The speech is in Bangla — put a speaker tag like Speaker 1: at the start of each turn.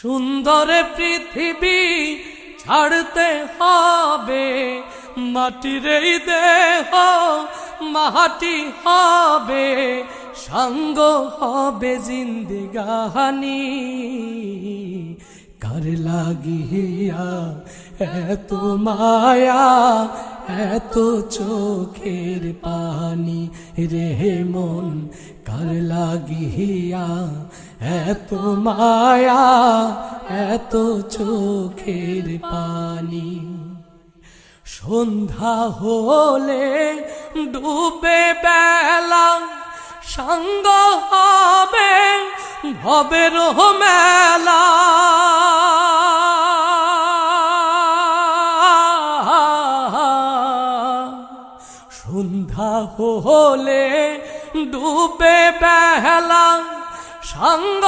Speaker 1: সুন্দর পৃথিবী ছাড়তে হবে, মাটির এই দেহ মাটি হবে, সঙ্গ হবে জিন্দেগানি। কার লাগিয়া এত মায়া, এত চোখের পানি রে মন, কার লাগিয়া এত মায়া, এত চোখের পানি। সন্ধ্যা হলে ডুবে বেলা, সঙ্গ হবে ভবের মেলা। সন্ধ্যা হলে ডুবে বেলা, সঙ্গ